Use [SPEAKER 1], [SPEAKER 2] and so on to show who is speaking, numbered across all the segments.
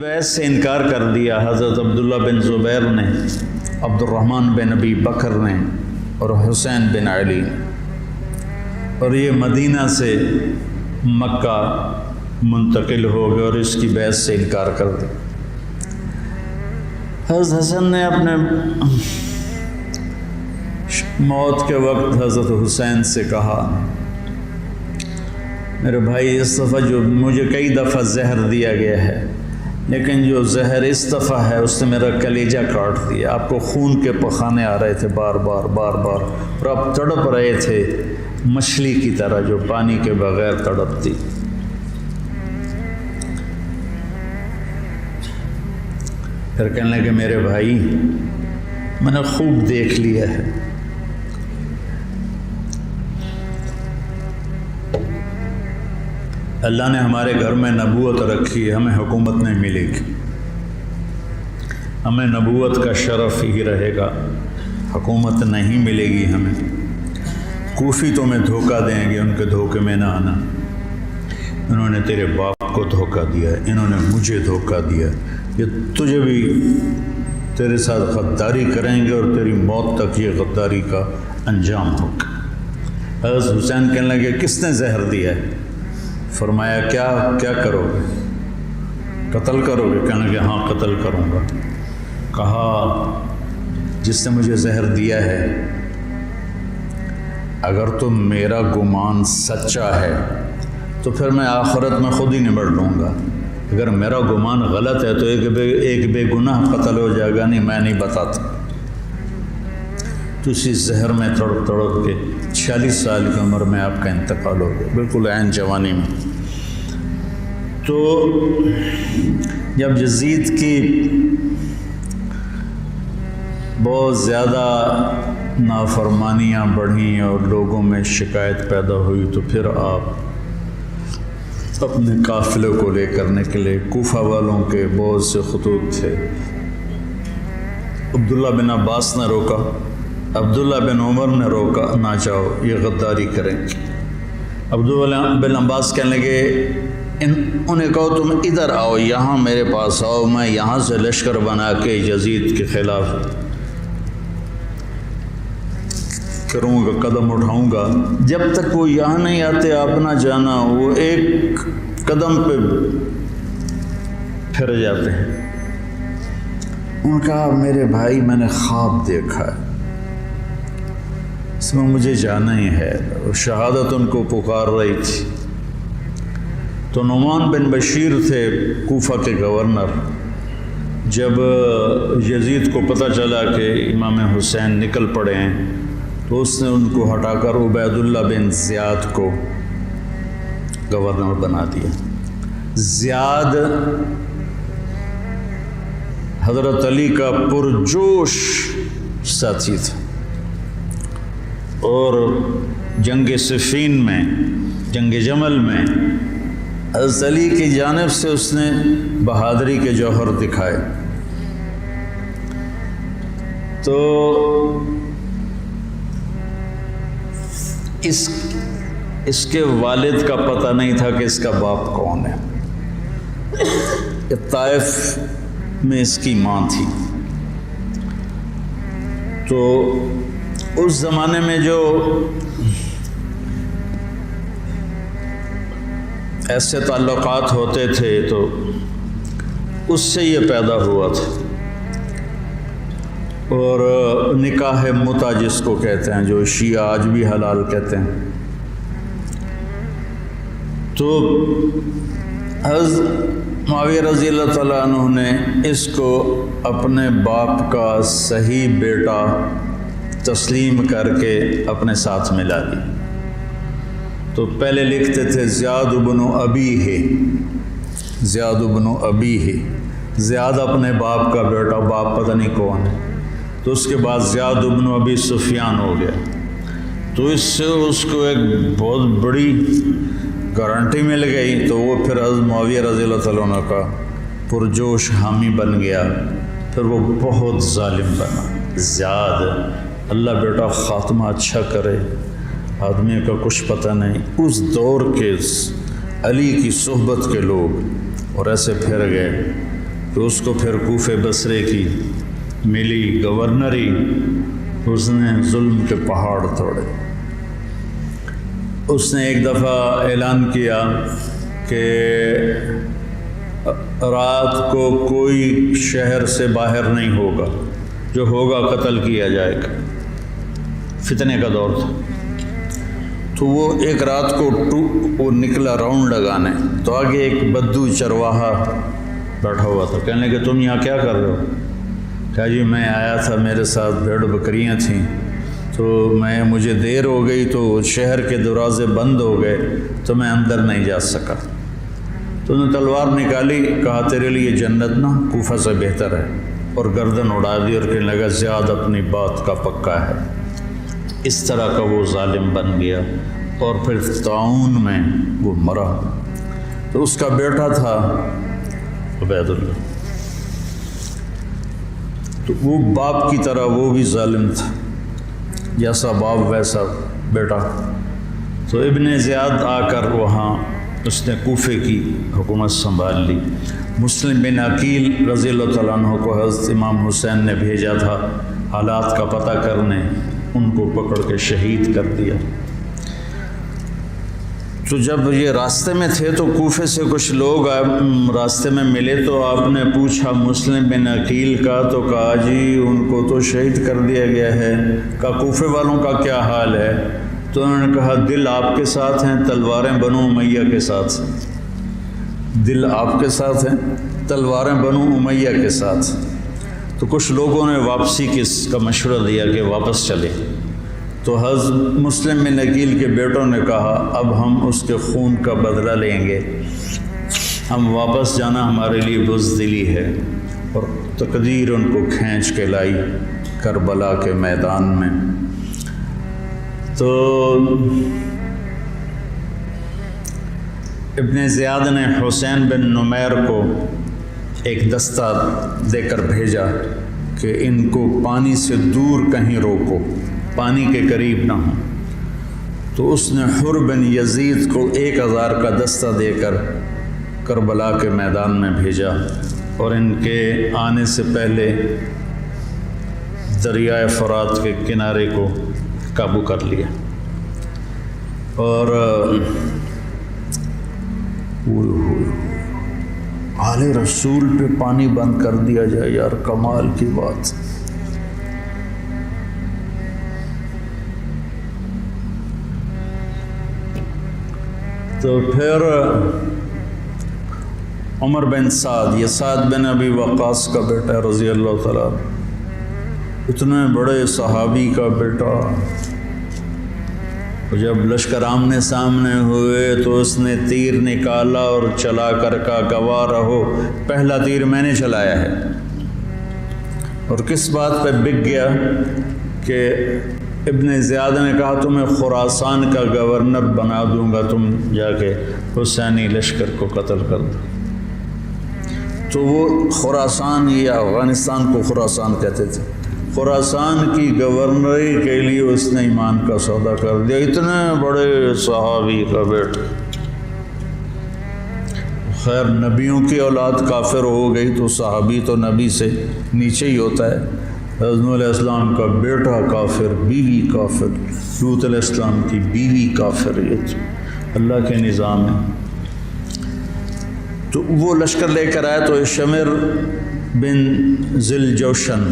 [SPEAKER 1] ویس سے انکار کر دیا حضرت عبداللہ بن زبیر نے، عبد الرحمن بن ابی بکر نے اور حسین بن علی نے، اور یہ مدینہ سے مکہ منتقل ہو گئے اور اس کی بیعت سے انکار کر دیا۔ حضرت حسن نے اپنے موت کے وقت حضرت حسین سے کہا، میرے بھائی اس دفعہ جو مجھے کئی دفعہ زہر دیا گیا ہے، لیکن جو زہر اس دفعہ ہے اس نے میرا کلیجہ کاٹ دیا۔ آپ کو خون کے پخانے آ رہے تھے بار بار اور آپ تڑپ رہے تھے مچھلی کی طرح جو پانی کے بغیر تڑپتی۔ پھر کہنے لگے میرے بھائی میں نے خوب دیکھ لیا ہے، اللہ نے ہمارے گھر میں نبوت رکھی ہے، ہمیں حکومت نہیں ملے گی، ہمیں نبوت کا شرف ہی رہے گا، حکومت نہیں ملے گی ہمیں۔ کوفی تمہیں دھوکہ دیں گے، ان کے دھوکے میں نہ آنا۔ انہوں نے تیرے باپ کو دھوکہ دیا، انہوں نے مجھے دھوکہ دیا، یہ تجھے بھی تیرے ساتھ غداری کریں گے اور تیری موت تک یہ غداری کا انجام ہوگا۔ حضرت حسین کہنے لگے کس نے زہر دیا ہے؟ فرمایا کیا کرو گے؟ قتل کرو گے؟ کہنے لگے ہاں قتل کروں گا۔ کہا جس نے مجھے زہر دیا ہے اگر تو میرا گمان سچا ہے تو پھر میں آخرت میں خود ہی نمٹ لوں گا، اگر میرا گمان غلط ہے تو ایک بے گناہ قتل ہو جائے گا، نہیں میں نہیں بتاتا۔ تو اسی زہر میں تڑپ کے 46 سال کی عمر میں آپ کا انتقال ہو گیا، بالکل عین جوانی میں۔ تو جب یزید کی بہت زیادہ نافرمانیاں بڑھیں اور لوگوں میں شکایت پیدا ہوئی تو پھر آپ اپنے قافلے کو لے کرنے کے لیے کوفہ والوں کے بہت سے خطوط تھے، عبداللہ بن عباس نے روکا، عبداللہ بن عمر نے روکا، نہ جاؤ یہ غداری کریں گے۔ عبداللہ بن عباس کہنے لگے انہیں کہو تم ادھر آؤ، یہاں میرے پاس آؤ، میں یہاں سے لشکر بنا کے یزید کے خلاف کروں گا، قدم اٹھاؤں گا۔ جب تک وہ یہاں نہیں آتے آپ نہ جانا، وہ ایک قدم پہ پھر جاتے ہیں۔ انہوں نے کہا میرے بھائی میں نے خواب دیکھا ہے، اس میں مجھے جانا ہی ہے، شہادت ان کو پکار رہی تھی۔ تو نعمان بن بشیر تھے کوفہ کے گورنر، جب یزید کو پتہ چلا کہ امام حسین نکل پڑے ہیں تو اس نے ان کو ہٹا کر عبید اللہ بن زیاد کو گورنر بنا دیا۔ زیاد حضرت علی کا پرجوش ساتھی تھا اور جنگ صفین میں، جنگ جمل میں حضرت علی کی جانب سے اس نے بہادری کے جوہر دکھائے۔ تو اس کے والد کا پتہ نہیں تھا کہ اس کا باپ کون ہے، طائف میں اس کی ماں تھی۔ تو اس زمانے میں جو ایسے تعلقات ہوتے تھے تو اس سے یہ پیدا ہوا تھا، اور نکاح متع جس کو کہتے ہیں، جو شیعہ آج بھی حلال کہتے ہیں۔ تو حضرت معاویہ رضی اللہ تعالیٰ عنہ نے اس کو اپنے باپ کا صحیح بیٹا تسلیم کر کے اپنے ساتھ ملا لی۔ تو پہلے لکھتے تھے زیاد بن ابی ہے، زیاد بن ابی ہے، زیاد اپنے باپ کا بیٹا، باپ پتہ نہیں کون ہے۔ تو اس کے بعد زیاد بن ابی سفیان ہو گیا، تو اس سے اس کو ایک بہت بڑی گارنٹی مل گئی۔ تو وہ پھر حضرت معاویہ رضی اللہ تعالیٰ عنہ کا پرجوش حامی بن گیا، پھر وہ بہت ظالم بنا۔ زیاد اللہ بیٹا خاتمہ اچھا کرے، آدمی کا کچھ پتہ نہیں۔ اس دور کے علی کی صحبت کے لوگ اور ایسے پھر گئے کہ اس کو پھر کوفے بصرے کی ملی گورنری، اس نے ظلم کے پہاڑ توڑے۔ اس نے ایک دفعہ اعلان کیا کہ رات کو کوئی شہر سے باہر نہیں ہوگا، جو ہوگا قتل کیا جائے گا۔ فتنے کا دور تھا، تو وہ ایک رات کو وہ نکلا راؤنڈ لگانے، تو آگے ایک بدو چرواہا بیٹھا ہوا تھا۔ کہنے کہ تم یہاں کیا کر رہے ہو؟ کہا جی میں آیا تھا، میرے ساتھ بھیڑ بکریاں تھیں، تو مجھے دیر ہو گئی تو شہر کے دروازے بند ہو گئے تو میں اندر نہیں جا سکا۔ تو انہوں نے تلوار نکالی، کہا تیرے لیے جنت نا کوفہ سے بہتر ہے، اور گردن اڑا دی اور کہنے لگا زیاد اپنی بات کا پکا ہے۔ اس طرح کا وہ ظالم بن گیا، اور پھر طاعون میں وہ مرا۔ تو اس کا بیٹا تھا عبید اللہ، تو وہ باپ کی طرح وہ بھی ظالم تھا، جیسا باپ ویسا بیٹا۔ تو ابن زیاد آ کر وہاں اس نے کوفے کی حکومت سنبھال لی۔ مسلم بن عقیل رضی اللہ تعالیٰ عنہ کو حضرت امام حسین نے بھیجا تھا حالات کا پتہ کرنے، ان کو پکڑ کے شہید کر دیا۔ تو جب یہ راستے میں تھے تو کوفے سے کچھ لوگ راستے میں ملے، تو آپ نے پوچھا مسلم بن عقیل کا، تو کہا جی ان کو تو شہید کر دیا گیا ہے۔ کہا کوفے والوں کا کیا حال ہے؟ تو انہوں نے کہا دل آپ کے ساتھ ہیں، تلواریں بنو امیہ کے ساتھ ہیں۔ دل آپ کے ساتھ ہیں، تلواریں بنو امیہ کے ساتھ۔ تو کچھ لوگوں نے واپسی کا مشورہ دیا کہ واپس چلے، تو حضرت مسلم بن عقیل کے بیٹوں نے کہا اب ہم اس کے خون کا بدلہ لیں گے، ہم واپس جانا ہمارے لیے بزدلی ہے، اور تقدیر ان کو کھینچ کے لائی کربلا کے میدان میں۔ تو ابن زیاد نے حسین بن نمیر کو ایک دستہ دے کر بھیجا کہ ان کو پانی سے دور کہیں روکو، پانی کے قریب نہ ہوں۔ تو اس نے حر بن یزید کو 1000 کا دستہ دے کر کربلا کے میدان میں بھیجا، اور ان کے آنے سے پہلے دریائے فرات کے کنارے کو قابو کر لیا۔ اور آل رسول پہ پانی بند کر دیا جائے، یار کمال کی بات۔ تو پھر عمر بن سعد، یہ سعد بن ابی وقاص کا بیٹا رضی اللہ تعالیٰ، اتنے بڑے صحابی کا بیٹا، جب لشکر آمنے سامنے ہوئے تو اس نے تیر نکالا اور چلا کر کہا گواہ رہو پہلا تیر میں نے چلایا ہے۔ اور کس بات پہ بک گیا کہ ابن زیاد نے کہا تمہیں خراسان کا گورنر بنا دوں گا، تم جا کے حسینی لشکر کو قتل کر دو۔ تو وہ خراسان، یہ افغانستان کو خراسان کہتے تھے، خراسان کی گورنری کے لیے اس نے ایمان کا سودا کر دیا، اتنے بڑے صحابی کا بیٹا۔ خیر نبیوں کی اولاد کافر ہو گئی تو صحابی تو نبی سے نیچے ہی ہوتا ہے۔ حضرت نوح علیہ السلام کا بیٹا کافر، بیوی کافر، لوط علیہ السلام کی بیوی کافر، یہ اللہ کے نظام ہے۔ تو وہ لشکر لے کر آئے تو شمر بن ذل جوشن،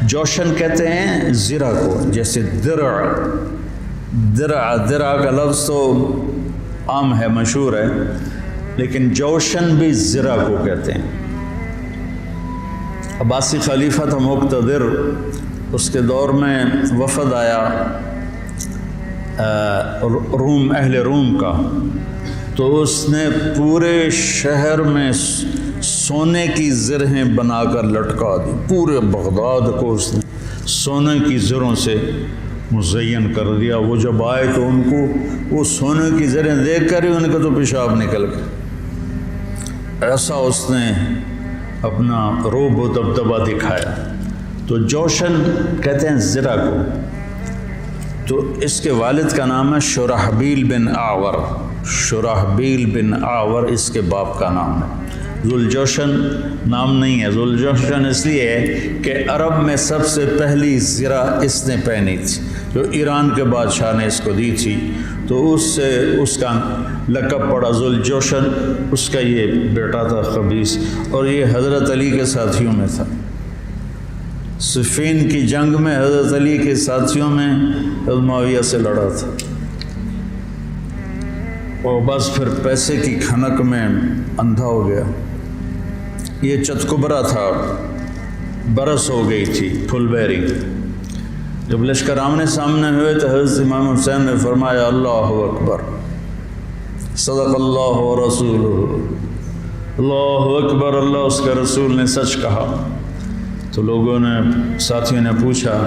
[SPEAKER 1] جوشن کہتے ہیں زرہ کو، جیسے درع کا لفظ تو عام ہے، مشہور ہے، لیکن جوشن بھی زرہ کو کہتے ہیں۔ عباسی خلیفہ تھا مقتدر، اس کے دور میں وفد آیا روم، اہل روم کا، تو اس نے پورے شہر میں سونے کی زرہیں بنا کر لٹکا دی، پورے بغداد کو اس نے سونے کی زروں سے مزین کر دیا۔ وہ جب آئے تو ان کو وہ سونے کی زریں دیکھ کر ہی ان کا تو پیشاب نکل گیا، ایسا اس نے اپنا روب و دبدبہ دکھایا۔ تو جوشن کہتے ہیں زرہ کو۔ تو اس کے والد کا نام ہے شرحبیل بن اعور، شرحبیل بن اعور اس کے باپ کا نام ہے۔ ذوالجوشن نام نہیں ہے، ذوالجوشن اس لیے ہے کہ عرب میں سب سے پہلی زرہ اس نے پہنی تھی، جو ایران کے بادشاہ نے اس کو دی تھی، تو اس سے اس کا لقب پڑا ذوالجوشن۔ اس کا یہ بیٹا تھا قبیس، اور یہ حضرت علی کے ساتھیوں میں تھا۔ صفین کی جنگ میں حضرت علی کے ساتھیوں میں حضرت معاویہ سے لڑا تھا، اور بس پھر پیسے کی کھنک میں اندھا ہو گیا۔ یہ چتکبرا تھا، برس ہو گئی تھی، پھل بیری۔ جب لشکر آمنے سامنے ہوئے تو حضرت امام حسین نے فرمایا اللہ اکبر، صدق اللہ و رسولہ، اللہ اکبر، اللہ اس کے رسول نے سچ کہا۔ تو لوگوں نے، ساتھیوں نے پوچھا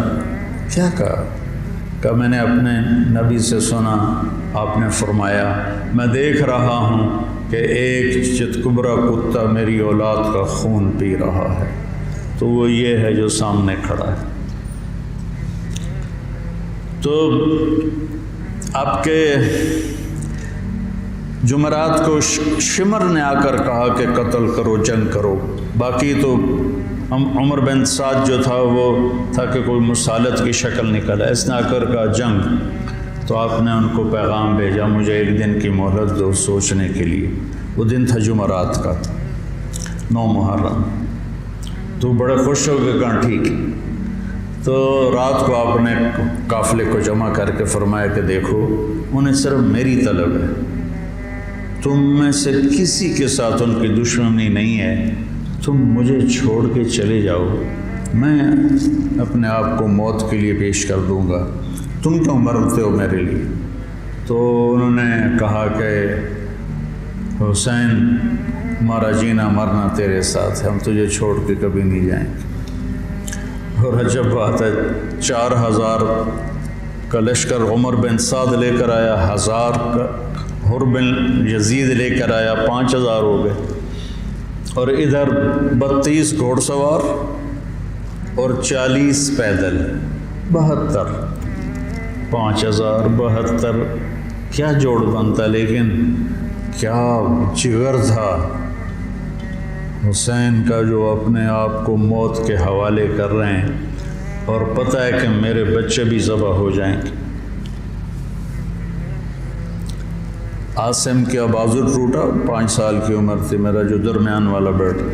[SPEAKER 1] کیا کہا میں نے اپنے نبی سے سنا، آپ نے فرمایا میں دیکھ رہا ہوں کہ ایک چتکبرا کتا میری اولاد کا خون پی رہا ہے، تو وہ یہ ہے جو سامنے کھڑا ہے۔ تو آپ کے جمعرات کو شمر نے آ کر کہا کہ قتل کرو، جنگ کرو۔ باقی تو عمر بن سعد جو تھا وہ تھا کہ کوئی مسالت کی شکل نکلا، اس نے آ کر کہا جنگ۔ تو آپ نے ان کو پیغام بھیجا مجھے ایک دن کی مہلت دو سوچنے کے لیے۔ وہ دن تھا جمعرات کا، 9 محرم۔ تو بڑے خوش ہو کے کہا ٹھیک۔ تو رات کو آپ نے قافلے کو جمع کر کے فرمایا کہ دیکھو انہیں صرف میری طلب ہے، تم میں سے کسی کے ساتھ ان کی دشمنی نہیں ہے، تم مجھے چھوڑ کے چلے جاؤ، میں اپنے آپ کو موت کے لیے پیش کر دوں گا، تم کیوں مرتے ہو میرے لیے؟ تو انہوں نے کہا کہ حسین ہمارا جینا مرنا تیرے ساتھ ہے، ہم تجھے چھوڑ کے کبھی نہیں جائیں گے۔ اور عجب بات ہے، 4000 کا لشکر عمر بن سعد لے کر آیا، 1000 کا حر بن یزید لے کر آیا، 5000 ہو گئے، اور ادھر 32 گھوڑ سوار اور 40 پیدل، 72، 5000 72، کیا جوڑ بنتا، لیکن کیا جگر تھا حسین کا جو اپنے آپ کو موت کے حوالے کر رہے ہیں، اور پتہ ہے کہ میرے بچے بھی ذبح ہو جائیں گے۔ عاصم کا بازو ٹوٹا، 5 سال کی عمر تھی، میرا جو درمیان والا بیٹا،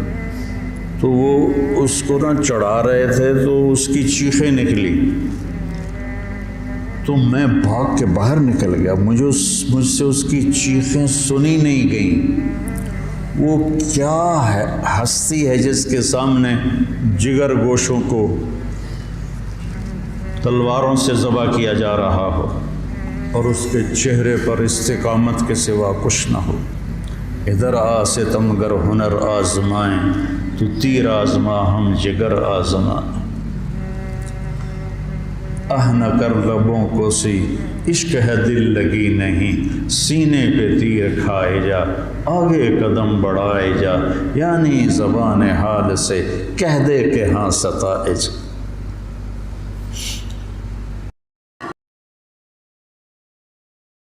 [SPEAKER 1] تو وہ اس کو نہ چڑھا رہے تھے تو اس کی چیخیں نکلی، تو میں بھاگ کے باہر نکل گیا، مجھ سے اس کی چیخیں سنی نہیں گئیں۔ وہ کیا ہے ہستی ہے جس کے سامنے جگر گوشوں کو تلواروں سے ذبح کیا جا رہا ہو، اور اس کے چہرے پر استقامت کے سوا کچھ نہ ہو۔ ادھر آ ستمگر ہنر آزمائیں، تو تیر آزما ہم جگر آزمائیں، نہ کر لبوں کو سی عشق ہے دل لگی نہیں، سینے پہ تیر کھائے جا آگے قدم بڑھائے جا، یعنی زبان حال سے کہہ دے کہ ہاں ستائے جا۔